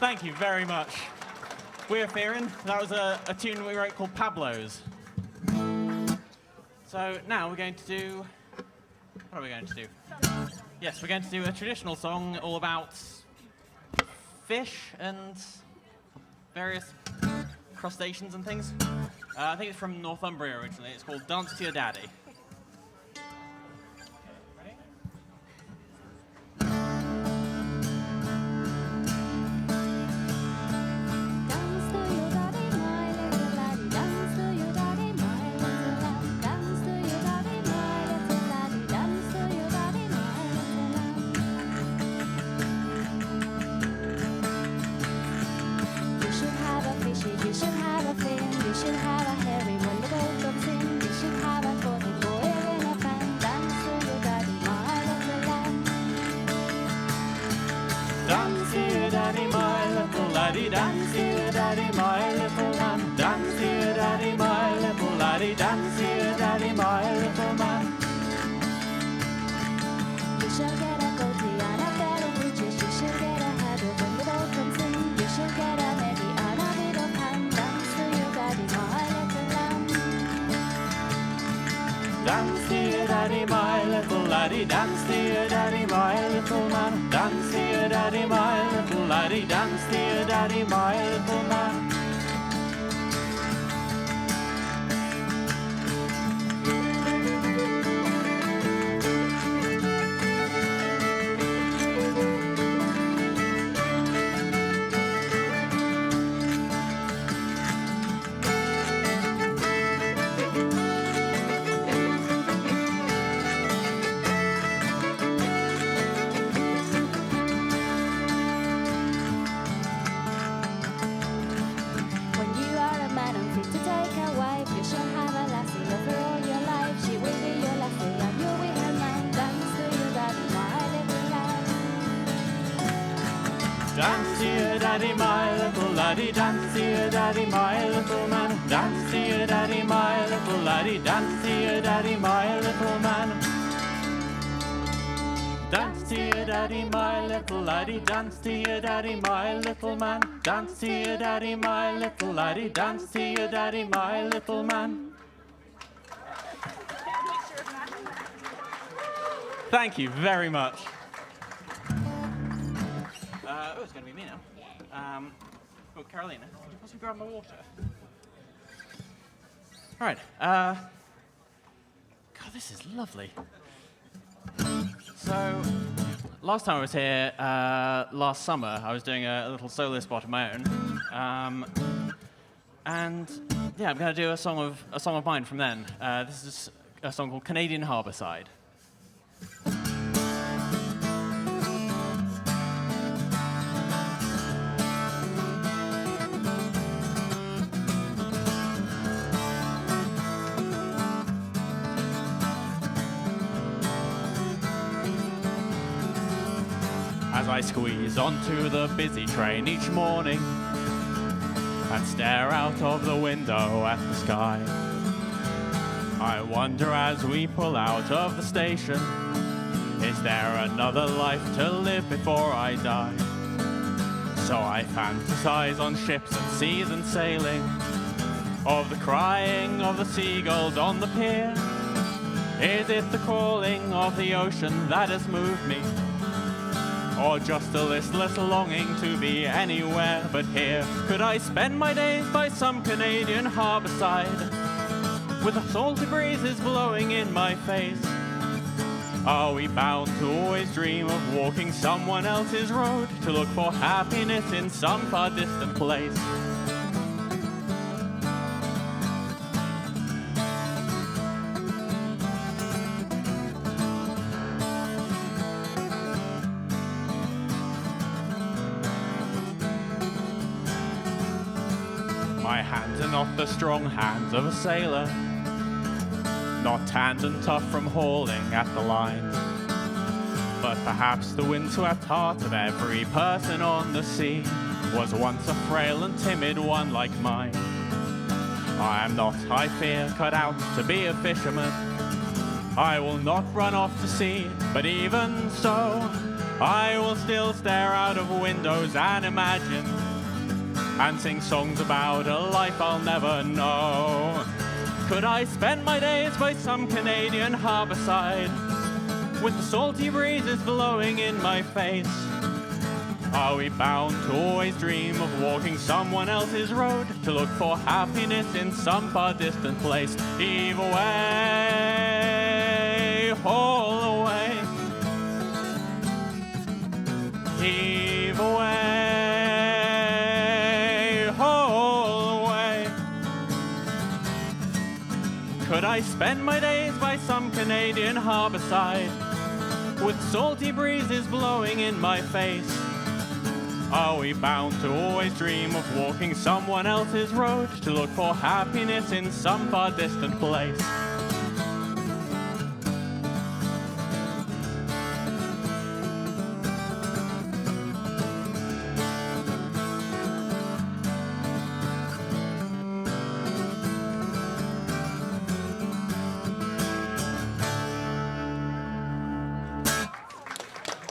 Thank you very much. We're Feorin. That was a tune we wrote called Pablo's. So now we're going to do... What are we going to do? Yes, we're going to do a traditional song all about fish and various crustaceans and things. I think it's from Northumbria originally. It's called Dance to Your Daddy. You should have a fin, you should have a hairy when the boat comes in. You should have a golden boy in a fan. Dance to your daddy, my little lamb. Dance to your daddy, my little laddie. Dance to your daddy, my little lamb. Dance to your daddy, my little laddie. Dance to your daddy, my little man. You should get a goatee and a pair of breeches. You should get a hat when the boat comes in. You should get a lady and a bit of ham. Dance to your daddy, my little lamb. Dance to your daddy, my little laddie. Dance to your daddy, my little man. Dance to your daddy, my little laddie. Dance to your daddy, my little man. Dance to your daddy, my little laddie. Dance to your daddy, my little man. Dance to your daddy, my little laddie. Dance to your daddy, my little man. Dance to your daddy, my little laddie. Dance to your daddy, my little man. Dance to your daddy, my little laddie. Dance to your daddy, my little man. Thank you very much. Oh, it's going to be me now. Oh, Carolina, could you possibly grab my water? All right. God, this is lovely. So, last time I was here, last summer, I was doing a little solo spot of my own. And yeah, I'm going to do a song of mine from then. This is a song called Canadian Harbourside. As I squeeze onto the busy train each morning and stare out of the window at the sky, I wonder as we pull out of the station, is there another life to live before I die? So I fantasize on ships and seas and sailing, of the crying of the seagulls on the pier. Is it the calling of the ocean that has moved me? Or just a listless longing to be anywhere but here? Could I spend my days by some Canadian harbourside, with the salty breezes blowing in my face? Are we bound to always dream of walking someone else's road, to look for happiness in some far distant place? My hands are not the strong hands of a sailor, not tanned and tough from hauling at the lines, but perhaps the windswept heart of every person on the sea was once a frail and timid one like mine. I am not, I fear, cut out to be a fisherman. I will not run off to sea, but even so, I will still stare out of windows and imagine and sing songs about a life I'll never know. Could I spend my days by some Canadian harbourside with the salty breezes blowing in my face? Are we bound to always dream of walking someone else's road, to look for happiness in some far distant place? Heave away, haul away. Heave away, haul away. Could I spend my days by some Canadian harbourside with salty breezes blowing in my face? Are we bound to always dream of walking someone else's road, to look for happiness in some far distant place?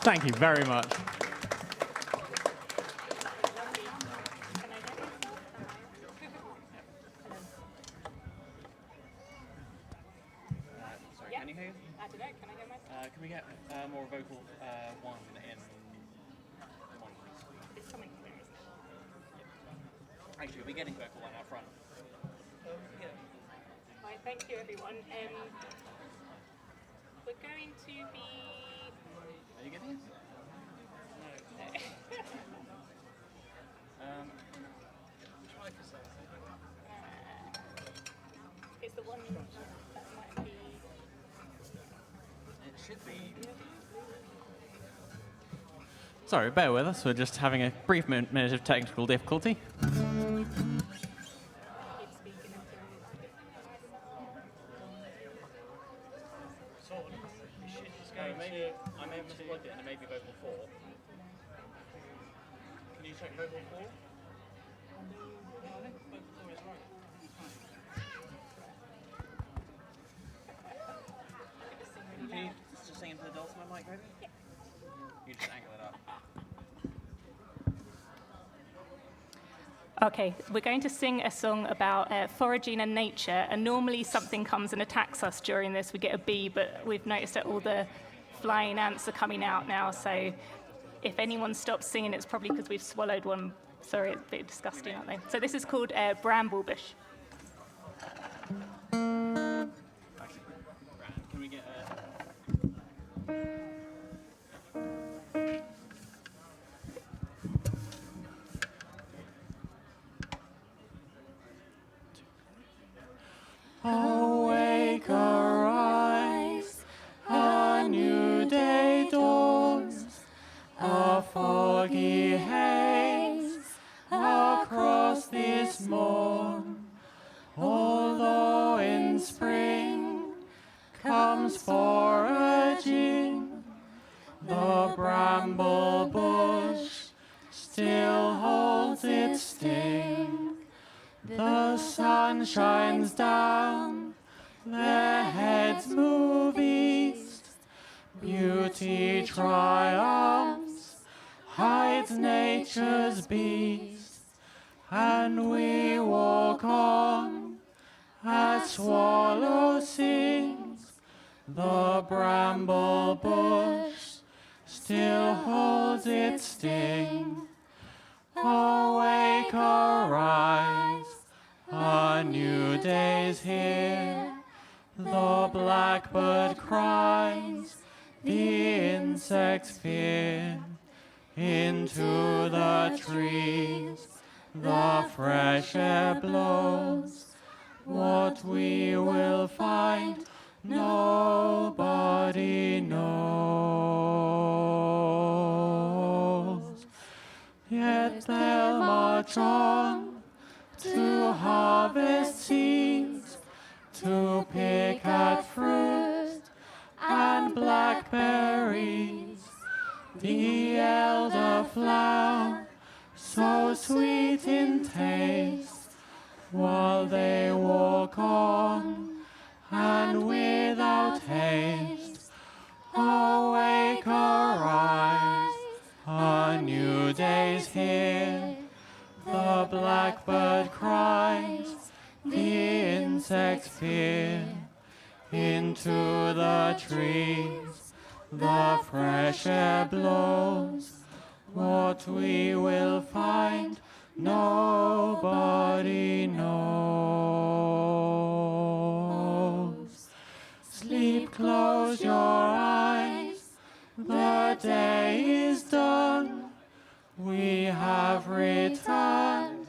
Thank you very much. Can we get more vocal one in one, please? It's coming through, isn't it? Yeah. Actually, we're getting vocal one out front. Yeah. Right, thank you, everyone. We're going to be... Are you getting it? No. Which mic is that? It's the one that might be... It should be. Sorry, bear with us. We're just having a brief minute of technical difficulty. Keep speaking until Maybe I may have misplugged it and it may be vocal 4. Can you check vocal 4? No, I think vocal 4 is right. Can you just sing into the dulcimer mic, maybe? Yeah. You just angle it up. Okay, we're going to sing a song about foraging and nature, and normally something comes and attacks us during this. We get a bee, but we've noticed that all the flying ants are coming out now, so if anyone stops singing, it's probably because we've swallowed one. Sorry, it's a bit disgusting, aren't they? So this is called Bramble Bush. Can we get Awake, arise, a new day dawns, a foggy haze across this morn. Although in spring comes foraging, the bramble bush still holds its sting. The sun shines down, their heads move east. Beauty triumphs, hides nature's beast. And we walk on as swallow sings. The bramble bush still holds its sting. Awake, arise, a new day's here. The blackbird cries, the insects fear. Into the trees, the fresh air blows. What we will find, nobody knows. Yet they'll march on to harvest seeds, to pick at fruit and blackberries. The elderflower, so sweet in taste, while they walk on and without haste. Awake, arise. is here. The blackbird cries, the insects peer into the trees. The fresh air blows. What we will find, nobody knows. Sleep, close your eyes. The day is done. We have returned.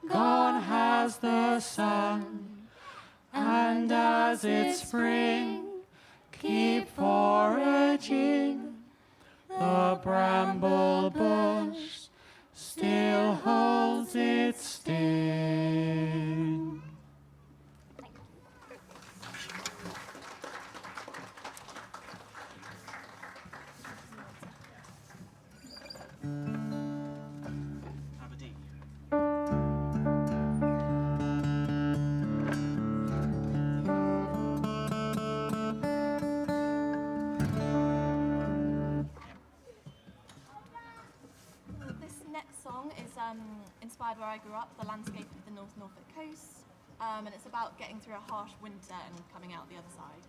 Gone has the sun. And as it's spring, keep foraging. The bramble bush still holds its sting. Song is inspired where I grew up, the landscape of the North Norfolk coast, and it's about getting through a harsh winter and coming out the other side.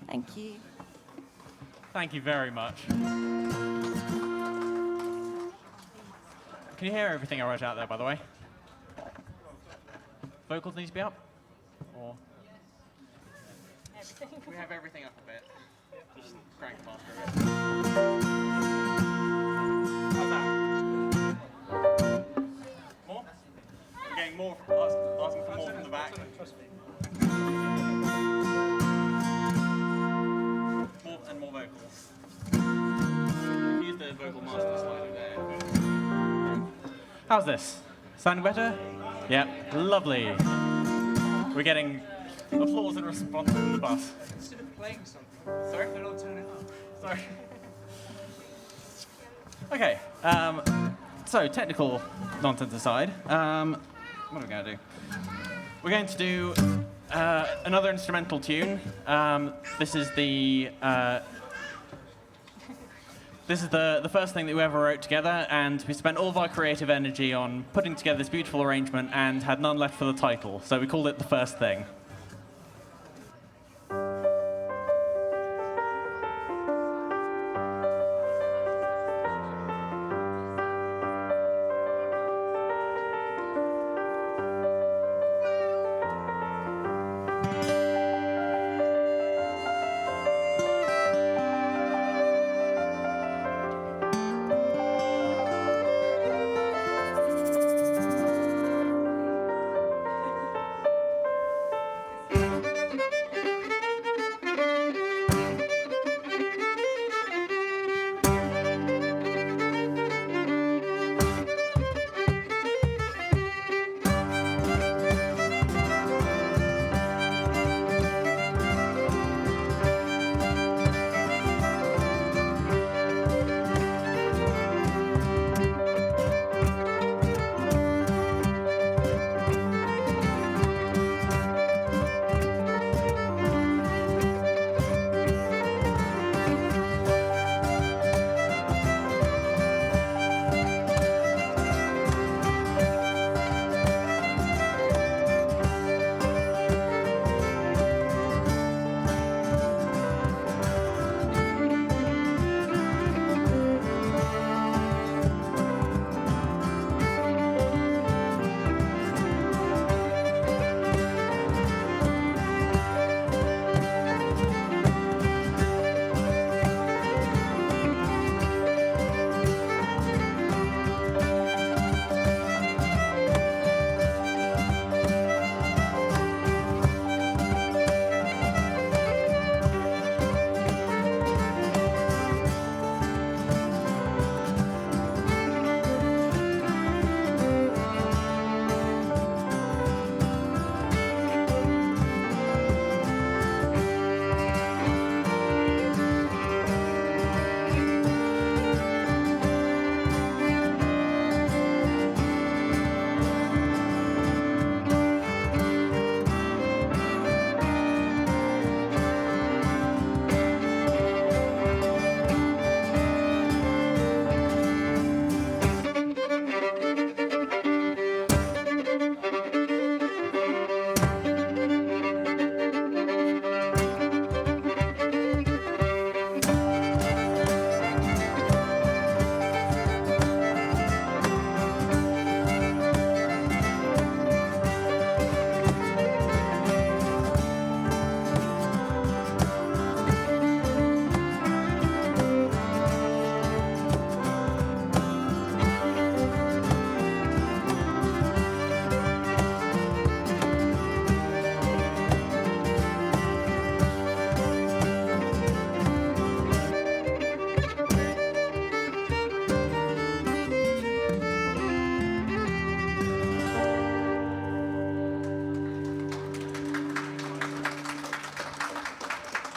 Thank you. Thank you very much. Can you hear everything I wrote out there, by the way? Vocals need to be up? Or? Everything. Can we have everything up a bit? Just crank the master a bit. How's that? More? I'm getting more, asking for more from the back. More and more vocals. Use the vocal master slider there. How's this? Sounding better? Yeah, lovely. We're getting applause in response from the bus. Instead of playing something, Sorry? they're not turning up. Sorry. Okay, so technical nonsense aside, what are we going to do? We're going to do another instrumental tune. This is the first thing that we ever wrote together, and we spent all of our creative energy on putting together this beautiful arrangement and had none left for the title, so we called it The First Thing.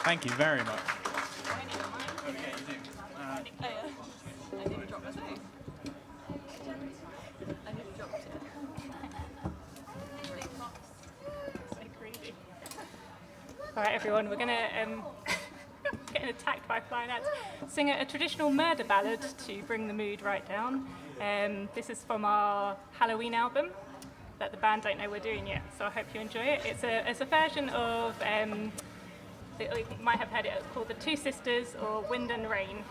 Thank you very much. I nearly dropped my thing. I nearly dropped it. So greedy. All right, everyone, we're going to getting attacked by flying ants. Sing a traditional murder ballad to bring the mood right down. This is from our Halloween album that the band don't know we're doing yet, so I hope you enjoy it. It's a version of, you might have heard it called The Two Sisters or Wind and Rain.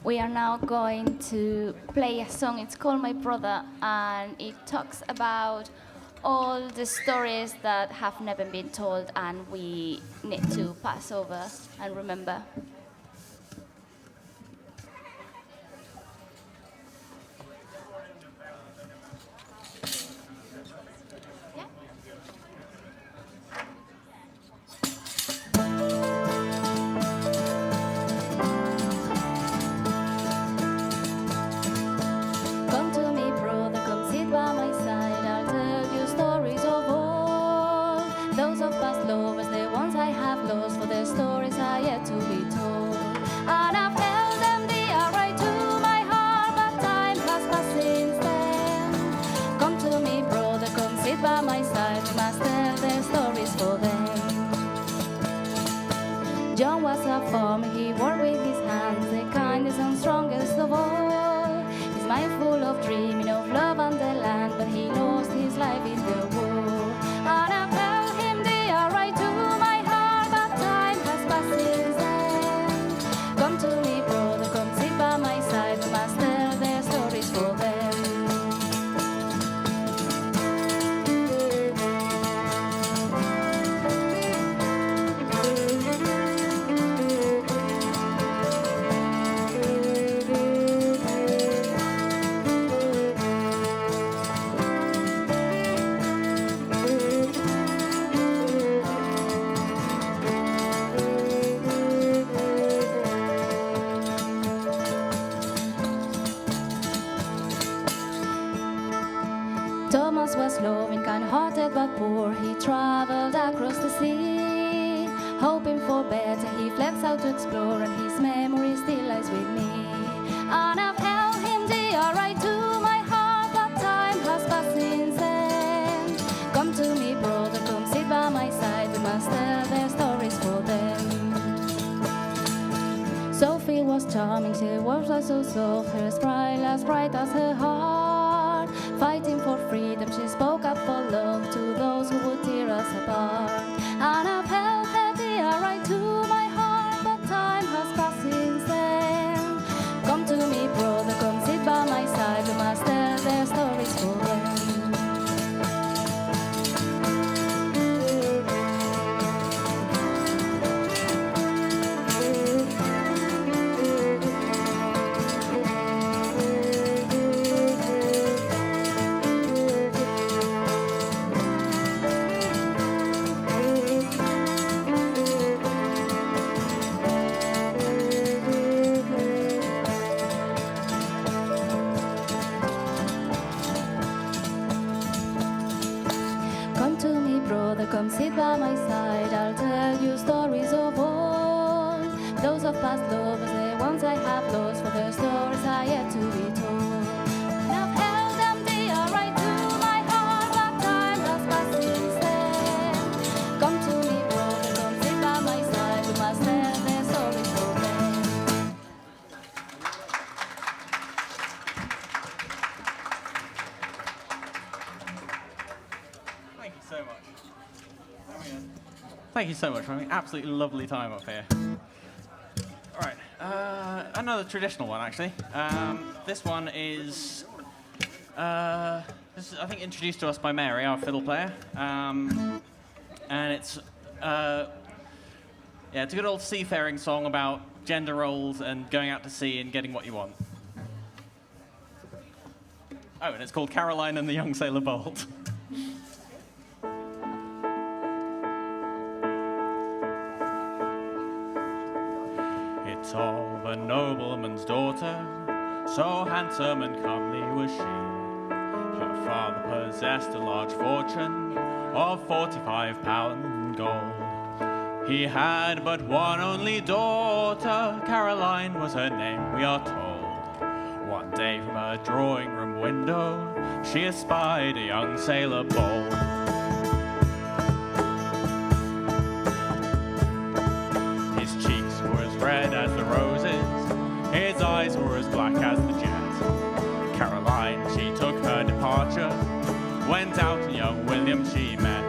We are now going to play a song. It's called My Brother, and it talks about all the stories that have never been told and we need to pass over and remember. Come to me, brother, come sit by my side. I'll tell you stories of all those of past lovers, the ones I have lost, for their stories are yet to be told. And I've held them dear right to my heart, but time has passed since then. Come to me, brother, come sit by my side. We must tell their stories for them. John was a farmer, he worked with his hands, the kindness of all. His mind full of dreaming of love on the land, but he lost his life in the war. And I tell him they are right to my heart, but time has passed since then. Come to me, brother, come sit by my side, we must tell their stories for them. Thomas was loving, kind-hearted but poor. He traveled across the sea, hoping for better. He fled south to explore, and his memory still lies with me. And I've held him dear right to my heart, but time has passed since then. Come to me, brother, come sit by my side. We must tell their stories for them. Sophie was charming, she was so soft, her smile as bright as her heart. Fighting for freedom, she spoke up for love to those who would tear us apart. And I've held her dear right to my heart, but time has passed since then. Come to me, brother, come sit by my side, we must tell their stories for them. Come sit by my side, I'll tell you stories of all. Those of past lovers, the ones I have lost, for their stories are yet to be told. And I've held them dear right to my heart, but time has passed since then. Come to me, brother, come sit by my side, we must tell their stories for them. Thank you so much. Thank you so much. We're having an absolutely lovely time up here. All right, another traditional one, actually. This one is, I think, introduced to us by Mary, our fiddle player. And it's a good old seafaring song about gender roles and going out to sea and getting what you want. Oh, and it's called Caroline and the Young Sailor Bold. It's of a nobleman's daughter, so handsome and comely was she. Her father possessed a large fortune of 45 pounds gold. He had but one only daughter, Caroline was her name, we are told. One day from her drawing room window, she espied a young sailor bold. Red as the roses, his eyes were as black as the jet. Caroline, she took her departure, went out and young William she met.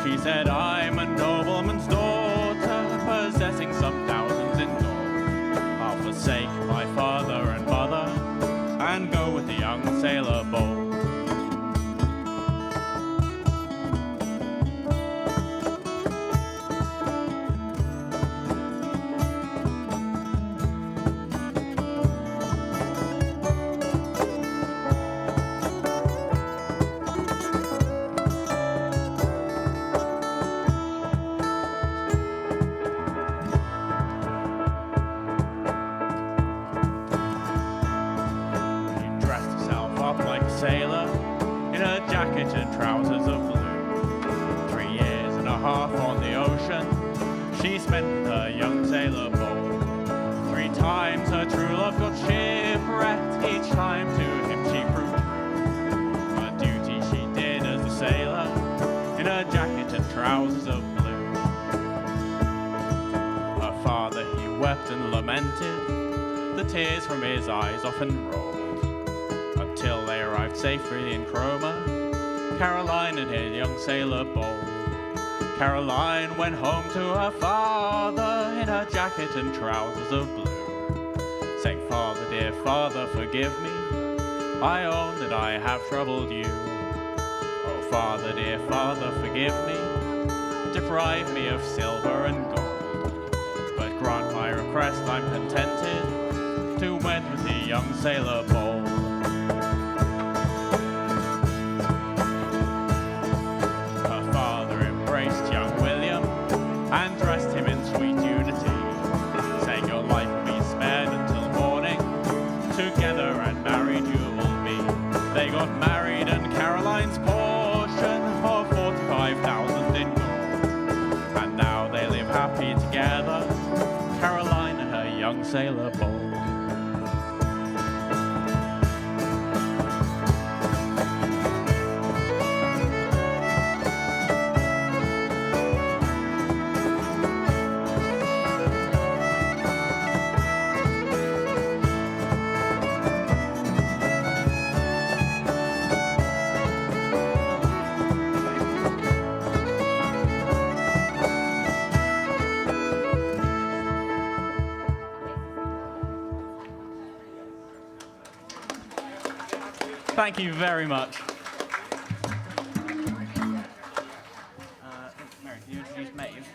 She said, I'm a nobleman's daughter, possessing some thousands in gold. I'll forsake my father and mother, and go with the young sailor bold. Sailor in her jacket and trousers of blue. 3 years and a half on the ocean she spent with her young sailor bold. 3 times her true love got shipwrecked, each time to him she proved true. Her duty she did as a sailor in her jacket and trousers of blue. Her father he wept and lamented, the tears from his eyes often rolled, until they arrived safely in Cromer. Caroline and her young sailor bold. Caroline went home to her father in her jacket and trousers of blue, saying, "Father, dear father, forgive me. I own that I have troubled you. Oh, father, dear father, forgive me. Deprive me of silver and gold, but grant my request, I'm contented to wed with the young sailor bold." Her father embraced young William and dressed him in sweet unity, saying, "Your life will be spared until morning. Together and married you will be." They got married, and Caroline's portion of 45,000 in gold. And now they live happy together, Caroline and her young sailor bold. Thank you very much. Mary, can you introduce Maeve?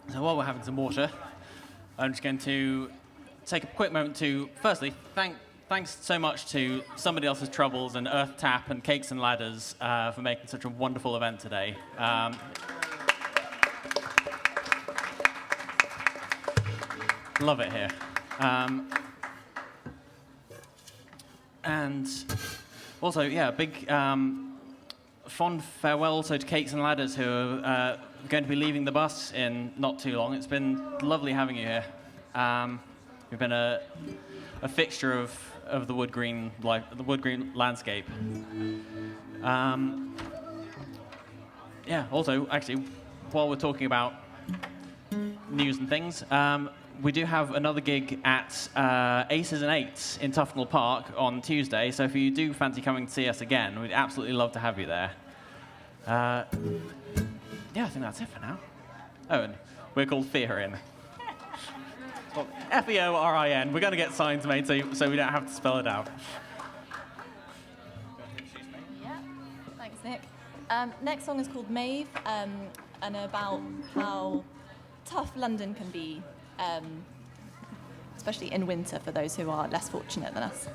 So while we're having some water, I'm just going to take a quick moment to, firstly, thanks so much to Somebody Else's Troubles and Earth Tap and Cakes and Ladders for making such a wonderful event today. Love it here. And also, yeah, big fond farewell also to Cakes and Ladders, who are going to be leaving the bus in not too long. It's been lovely having you here. You've been a fixture of the wood green landscape. Yeah. Also, actually, while we're talking about news and things, we do have another gig at Aces and Eights in Tufnell Park on Tuesday. So if you do fancy coming to see us again, we'd absolutely love to have you there. Yeah, I think that's it for now. Oh, and we're called Feorin. Feorin. We're going to get signs made so we don't have to spell it out. Yeah, thanks, Nick. Next song is called Maeve, and about how tough London can be, especially in winter for those who are less fortunate than us.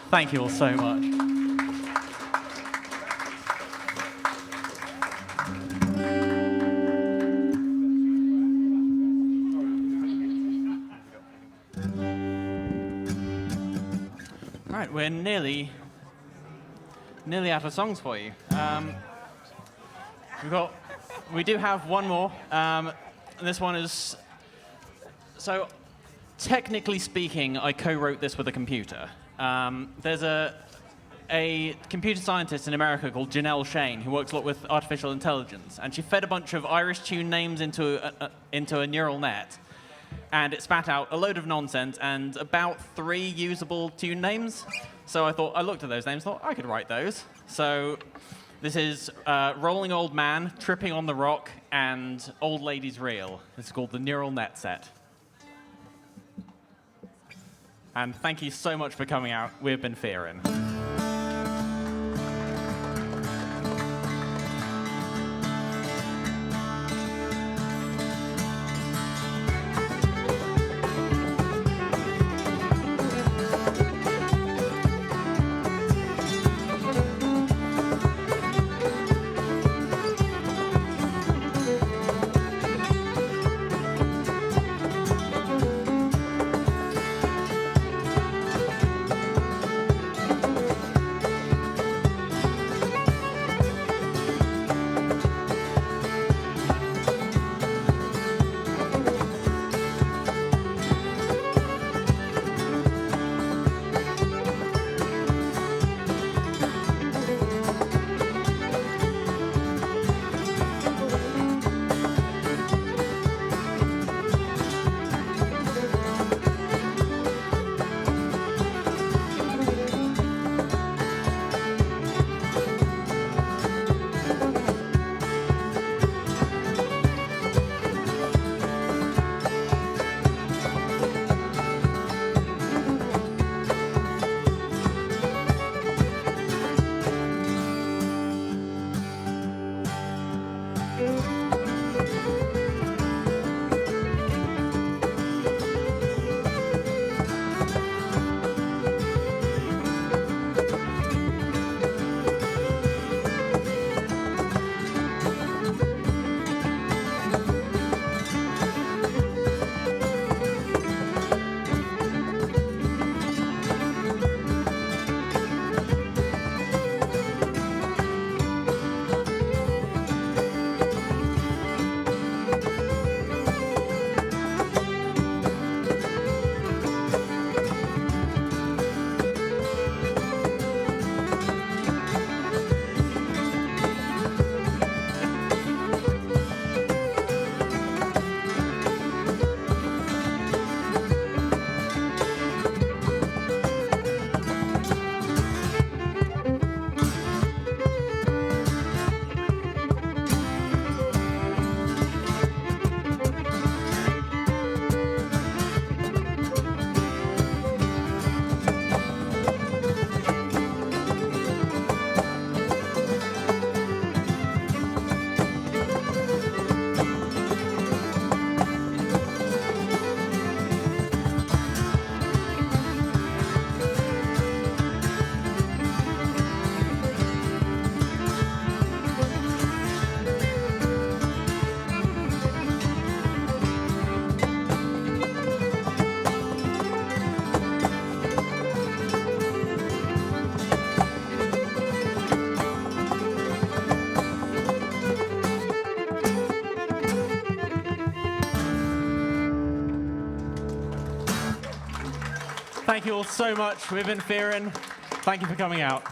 Thank you all so much. Right, we're nearly out of songs for you. We do have one more. This one is, so technically speaking, I co-wrote this with a computer. There's a computer scientist in America called Janelle Shane who works a lot with artificial intelligence, and she fed a bunch of Irish tune names into a neural net, and it spat out a load of nonsense and about 3 usable tune names. So I looked at those names and thought, I could write those. So this is Rolling Old Man, Tripping on the Rock, and Old Lady's Reel. It's called the Neural Net Set. And thank you so much for coming out. We've been Feorin. Thank you all so much. We've been Feorin. Thank you for coming out.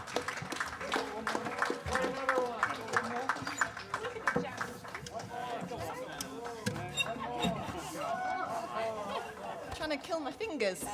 Trying to kill my fingers.